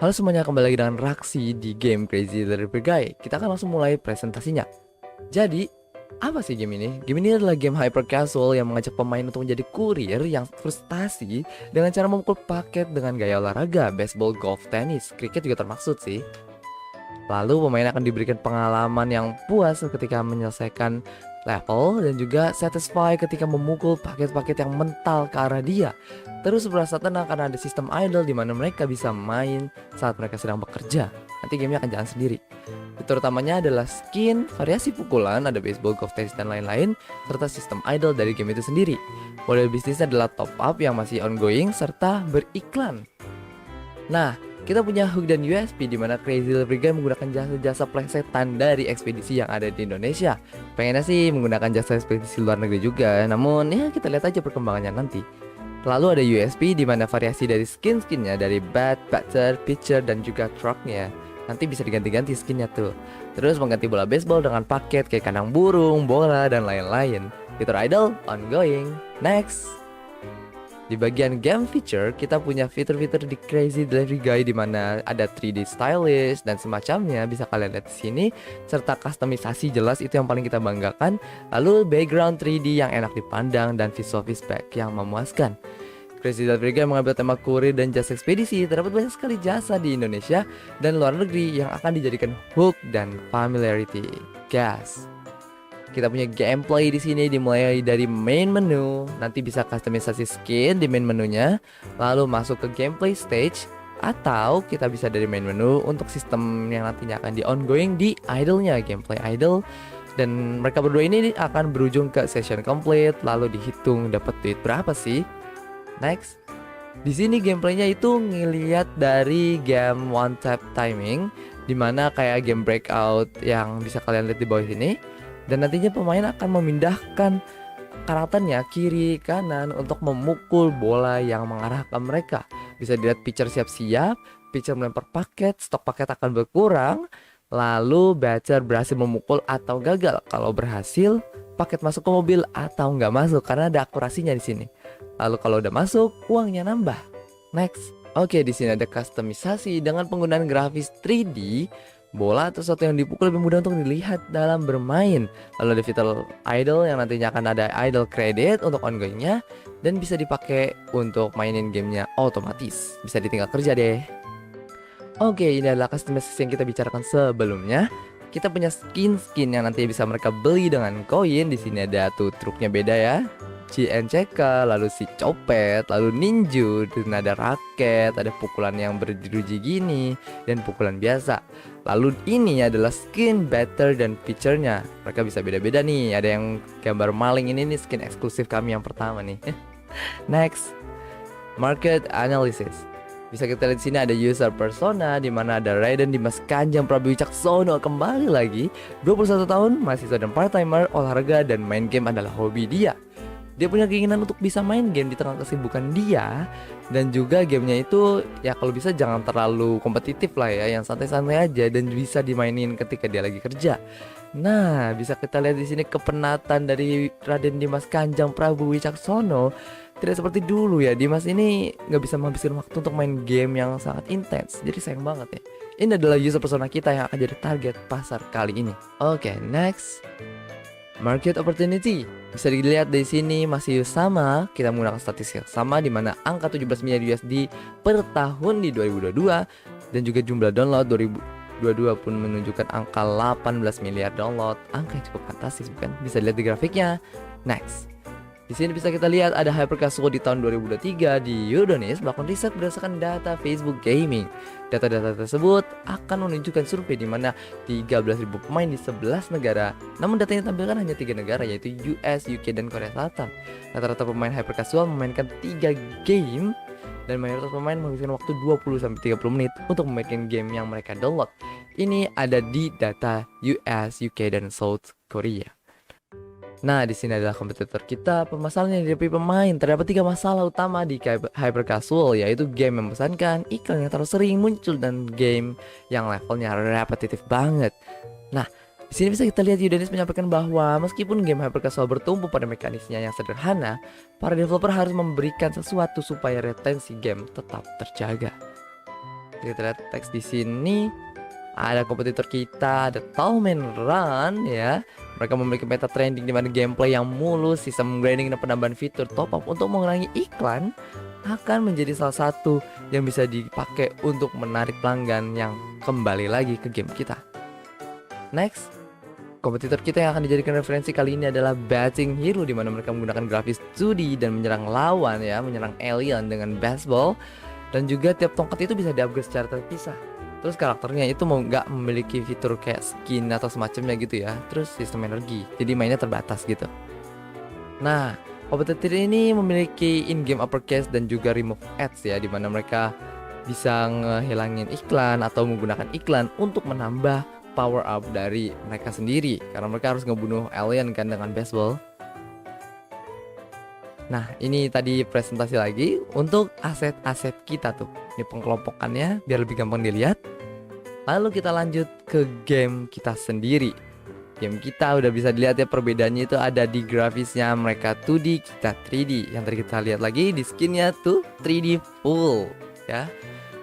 Halo semuanya, kembali lagi dengan Raksi di game Crazy Delivery Guy. Kita akan langsung mulai presentasinya. Jadi, apa sih game ini? Game ini adalah game hyper casual yang mengajak pemain untuk menjadi kurir yang frustasi dengan cara memukul paket dengan gaya olahraga, baseball, golf, tenis, kriket juga termaksud sih. Lalu pemain akan diberikan pengalaman yang puas ketika menyelesaikan level dan juga satisfy ketika memukul paket-paket yang mental ke arah dia. Terus berasa tenang karena ada sistem idle di mana mereka bisa main saat mereka sedang bekerja. Nanti gamenya akan jalan sendiri. Fitur utamanya adalah skin, variasi pukulan, ada baseball, golf, tenis, dan lain-lain, serta sistem idle dari game itu sendiri. Model bisnisnya adalah top up yang masih ongoing serta beriklan. Nah, kita punya hook dan USP di mana Crazy Delivery Guy menggunakan jasa-jasa plesetan dari ekspedisi yang ada di Indonesia. Pengennya sih menggunakan jasa ekspedisi luar negeri juga, namun ya kita lihat aja perkembangannya nanti. Lalu ada USP di mana variasi dari skin-skinnya dari bat, batter, pitcher, dan juga trucknya. Nanti bisa diganti-ganti skinnya tuh. Terus mengganti bola baseball dengan paket kayak kandang burung, bola, dan lain-lain. Fitur idle, ongoing. Next. Di bagian game feature, kita punya fitur-fitur di Crazy Delivery Guy di mana ada 3D stylist dan semacamnya, bisa kalian lihat di sini, serta kustomisasi jelas itu yang paling kita banggakan. Lalu background 3D yang enak dipandang dan visual feedback yang memuaskan. Crazy Delivery Guy mengambil tema kurir dan jasa ekspedisi. Terdapat banyak sekali jasa di Indonesia dan luar negeri yang akan dijadikan hook dan familiarity. Gas. Kita punya gameplay di sini dimulai dari main menu, nanti bisa customisasi skin di main menunya, lalu masuk ke gameplay stage, atau kita bisa dari main menu untuk sistem yang nantinya akan di ongoing di idle-nya, gameplay idle. Dan mereka berdua ini akan berujung ke session complete, lalu dihitung dapat duit berapa sih. Next. Di sini gameplaynya itu ngelihat dari game one tap timing, dimana kayak game breakout yang bisa kalian lihat di bawah sini. Dan nantinya pemain akan memindahkan karakternya kiri kanan untuk memukul bola yang mengarah ke mereka. Bisa dilihat pitcher siap-siap, pitcher melempar paket, stok paket akan berkurang, lalu batter berhasil memukul atau gagal. Kalau berhasil, paket masuk ke mobil atau nggak masuk karena ada akurasinya di sini. Lalu kalau udah masuk, uangnya nambah. Next. Oke, di sini ada kustomisasi dengan penggunaan grafis 3D. Bola atau sesuatu yang dipukul lebih mudah untuk dilihat dalam bermain. Lalu ada fitur idle yang nantinya akan ada idle credit untuk ongoingnya dan bisa dipakai untuk mainin gamenya otomatis. Bisa ditinggal kerja deh. Oke, ini adalah customization yang kita bicarakan sebelumnya. Kita punya skin-skin yang nanti bisa mereka beli dengan koin. Di sini ada tuh truknya beda ya. CNCK, lalu si copet, lalu ninju, dan ada raket, ada pukulan yang berjeruji gini, dan pukulan biasa. Lalu ini adalah skin batter dan pitchernya. Mereka bisa beda-beda nih. Ada yang gambar maling ini nih skin eksklusif kami yang pertama nih. Next, market analysis. Bisa kita lihat di sini ada user persona di mana ada Raiden Dimas Kanjeng Prabu Wicaksono kembali lagi. 21 tahun, mahasiswa dan part-timer, olahraga dan main game adalah hobi dia. Dia punya keinginan untuk bisa main game di tengah kesibukan dia. Dan juga gamenya itu ya kalau bisa jangan terlalu kompetitif lah ya, yang santai-santai aja dan bisa dimainin ketika dia lagi kerja. Nah, bisa kita lihat di sini kepenatan dari Raden Dimas Kanjeng Prabu Wicaksono. Tidak seperti dulu ya, Dimas ini nggak bisa menghabiskan waktu untuk main game yang sangat intens. Jadi sayang banget ya. Ini adalah user persona kita yang akan jadi target pasar kali ini. Oke, next. Market opportunity. Bisa dilihat dari sini masih sama, kita menggunakan statistik yang sama di mana angka 17 miliar USD per tahun di 2022 dan juga jumlah download 2022 pun menunjukkan angka 18 miliar download. Angka yang cukup fantastis bukan? Bisa dilihat di grafiknya. Next. Di sini bisa kita lihat ada hyper casual di tahun 2023 di Udonis melakukan riset berdasarkan data Facebook Gaming. Data-data tersebut akan menunjukkan survei di mana 13.000 pemain di 11 negara. Namun data yang ditampilkan hanya 3 negara yaitu US, UK, dan Korea Selatan. Rata-rata pemain hyper casual memainkan 3 game dan mayoritas pemain menghabiskan waktu 20-30 menit untuk memainkan game yang mereka download. Ini ada di data US, UK, dan South Korea. Nah, di sini adalah kompetitor kita. Permasalahan yang dihadapi pemain, terdapat 3 masalah utama di hyper casual, yaitu game yang membosankan, iklan yang terlalu sering muncul, dan game yang levelnya repetitif banget. Nah, di sini bisa kita lihat Udonis menyampaikan bahwa meskipun game hyper casual bertumpu pada mekanisnya yang sederhana, para developer harus memberikan sesuatu supaya retensi game tetap terjaga. Kita lihat teks di sini. Ada kompetitor kita, ada Tallman Run ya. Mereka memiliki meta trending di mana gameplay yang mulus, sistem grinding dan penambahan fitur top up untuk mengurangi iklan akan menjadi salah satu yang bisa dipakai untuk menarik pelanggan yang kembali lagi ke game kita. Next, kompetitor kita yang akan dijadikan referensi kali ini adalah Batting Hero, di mana mereka menggunakan grafis 2D dan menyerang lawan ya, menyerang alien dengan baseball, dan juga tiap tongkat itu bisa di-upgrade secara terpisah. Terus karakternya itu mau nggak memiliki fitur kayak skin atau semacamnya gitu ya. Terus sistem energi, jadi mainnya terbatas gitu. Nah, kompetitor ini memiliki in-game uppercase dan juga remove ads ya, dimana mereka bisa ngehilangin iklan atau menggunakan iklan untuk menambah power up dari mereka sendiri, karena mereka harus ngebunuh alien kan dengan baseball. Nah, ini tadi presentasi lagi untuk aset-aset kita tuh. Ini pengkelompokannya biar lebih gampang dilihat. Lalu kita lanjut ke game kita sendiri. Game kita udah bisa dilihat ya, perbedaannya itu ada di grafisnya, mereka 2D, kita 3D. Yang tadi kita lihat lagi di skinnya tuh 3D full ya.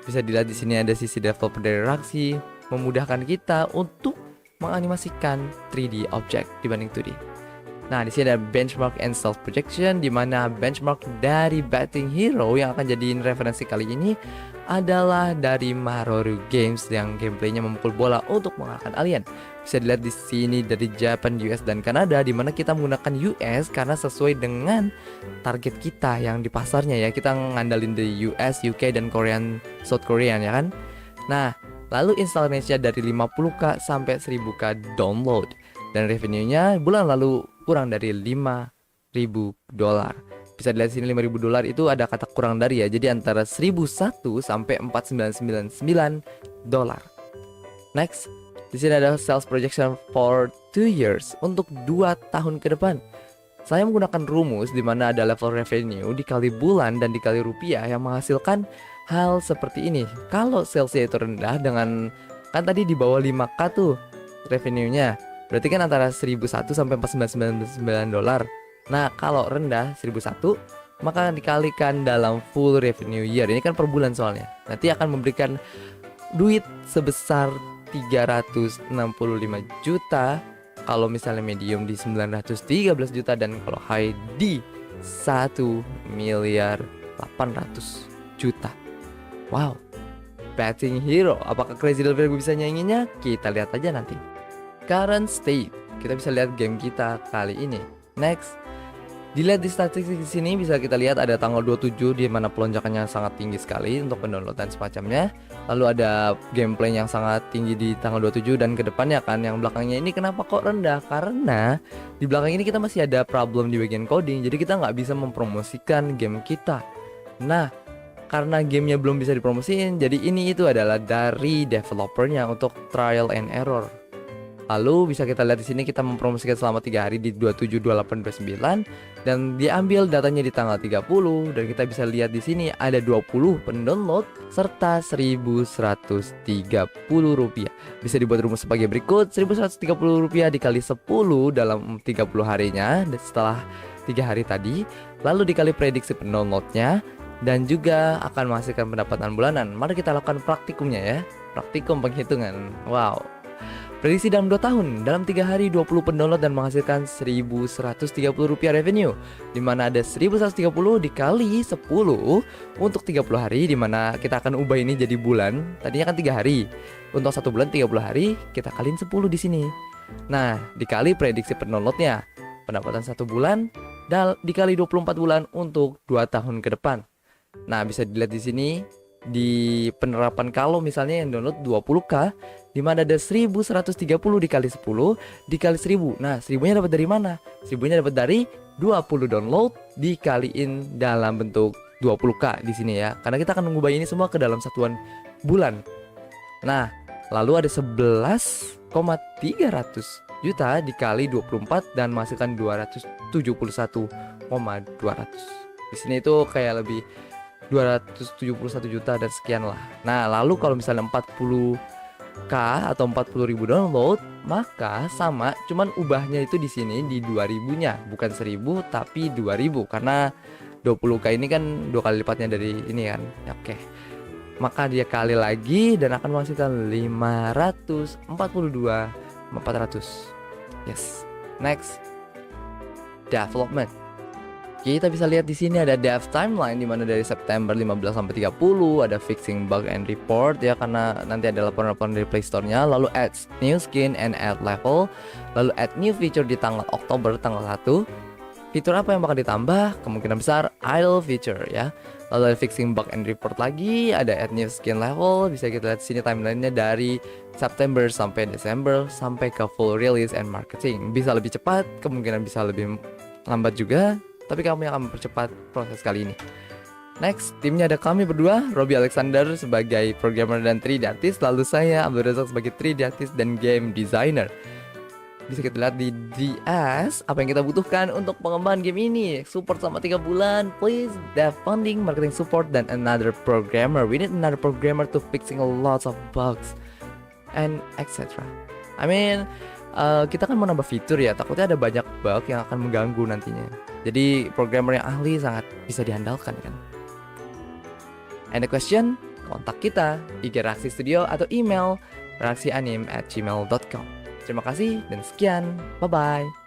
Bisa dilihat di sini ada sisi developer dari Roxy, memudahkan kita untuk menganimasikan 3D object dibanding 2D. Nah, di sini ada benchmark and self projection, di mana benchmark dari Batting Hero yang akan jadiin referensi kali ini adalah dari Maroru Games yang gameplaynya memukul bola untuk mengalahkan alien. Bisa dilihat di sini dari Japan, US dan Kanada, di mana kita menggunakan US karena sesuai dengan target kita yang di pasarnya ya. Kita ngandalin dari US, UK dan South Korean ya kan. Nah, lalu install Indonesia dari 50k sampai 1000k download, dan revenue-nya bulan lalu kurang dari $5.000. Bisa dilihat sini $5.000 itu ada kata kurang dari ya. Jadi antara 1.001 sampai $4.999. Next, di sini ada sales projection for 2 years, untuk 2 tahun ke depan. Saya menggunakan rumus di mana ada level revenue dikali bulan dan dikali rupiah yang menghasilkan hal seperti ini. Kalau salesnya itu rendah dengan, kan tadi di bawah 5k tuh revenue-nya, berarti kan antara 1.001 sampai $4.999. Nah, kalau rendah 1.001, maka dikalikan dalam full revenue year. Ini kan per bulan soalnya. Nanti akan memberikan duit sebesar 365 juta. Kalau misalnya medium di 913 juta, dan kalau high di 1.800 juta. Wow, Batting Hero, apakah Crazy Delivery bisa nyainginnya? Kita lihat aja nanti. Current state, kita bisa lihat game kita kali ini. Next, dilihat di statistik di sini bisa kita lihat ada tanggal 27 di mana pelonjakannya sangat tinggi sekali untuk pendownload dan semacamnya. Lalu ada gameplay yang sangat tinggi di tanggal 27, dan kedepannya kan yang belakangnya ini kenapa kok rendah? Karena di belakang ini kita masih ada problem di bagian coding, jadi kita nggak bisa mempromosikan game kita. Nah, karena gamenya belum bisa dipromosiin, jadi ini itu adalah dari developernya untuk trial and error. Lalu bisa kita lihat di sini kita mempromosikan selama 3 hari di 27, 28, 29, dan diambil datanya di tanggal 30, dan kita bisa lihat di sini ada 20 pendownload serta 1.130 rupiah. Bisa dibuat rumus sebagai berikut: 1.130 rupiah dikali 10 dalam 30 harinya setelah 3 hari tadi, lalu dikali prediksi pendownloadnya, dan juga akan menghasilkan pendapatan bulanan. Mari kita lakukan praktikumnya ya. Praktikum penghitungan. Wow. Prediksi dalam 2 tahun, dalam 3 hari 20 pendownload dan menghasilkan 1.130 rupiah revenue, dimana ada 1.130 dikali 10 untuk 30 hari, dimana kita akan ubah ini jadi bulan. Tadinya kan 3 hari, untuk 1 bulan 30 hari, kita kaliin 10 di sini. Nah, dikali prediksi pendownloadnya, pendapatan 1 bulan dikali 24 bulan untuk 2 tahun ke depan. Nah, bisa dilihat di sini di penerapan kalau misalnya yang download 20k, di mana ada 1.130 dikali 10 dikali 1.000. Nah, 1.000-nya dapat dari mana? 1.000-nya dapat dari 20 download dikaliin dalam bentuk 20k di sini ya. Karena kita akan mengubah ini semua ke dalam satuan bulan. Nah, lalu ada 11,300 juta dikali 24 dan menghasilkan 271,200. Di sini itu kayak lebih 271 juta dan sekian lah. Nah, lalu kalau misalnya 40k atau 40.000 download, maka sama, cuman ubahnya itu di sini di 2000-nya, bukan 1000 tapi 2000, karena 20k ini kan 2 kali lipatnya dari ini kan. Ya, oke. maka dia kali lagi dan akan menghasilkan 542.400. Yes. Next, development. Kita bisa lihat di sini ada dev timeline di mana dari September 15 sampai 30 ada fixing bug and report ya, karena nanti ada laporan-laporan dari Play Store-nya, lalu add new skin and add level, lalu add new feature di tanggal Oktober tanggal 1. Fitur apa yang bakal ditambah? Kemungkinan besar idle feature ya. Lalu ada fixing bug and report lagi, ada add new skin level, bisa kita lihat sini timelinenya dari September sampai Desember sampai ke full release and marketing. Bisa lebih cepat, kemungkinan bisa lebih lambat juga, tapi kami akan mempercepat proses kali ini. Next, timnya ada kami berdua, Robby Alexander sebagai programmer dan 3D artist, lalu saya Abdul Razak sebagai 3D artist dan game designer. Bisa kita lihat di DS apa yang kita butuhkan untuk pengembangan game ini. Support selama 3 bulan, please, dev funding, marketing support, dan another programmer. We need another programmer to fixing a lots of bugs and etc. I mean, kita kan mau nambah fitur ya, takutnya ada banyak bug yang akan mengganggu nantinya. Jadi programmer yang ahli sangat bisa diandalkan kan. Any question? Kontak kita, IG Reaksi Studio atau email reaksianim@gmail.com. Terima kasih dan sekian. Bye-bye.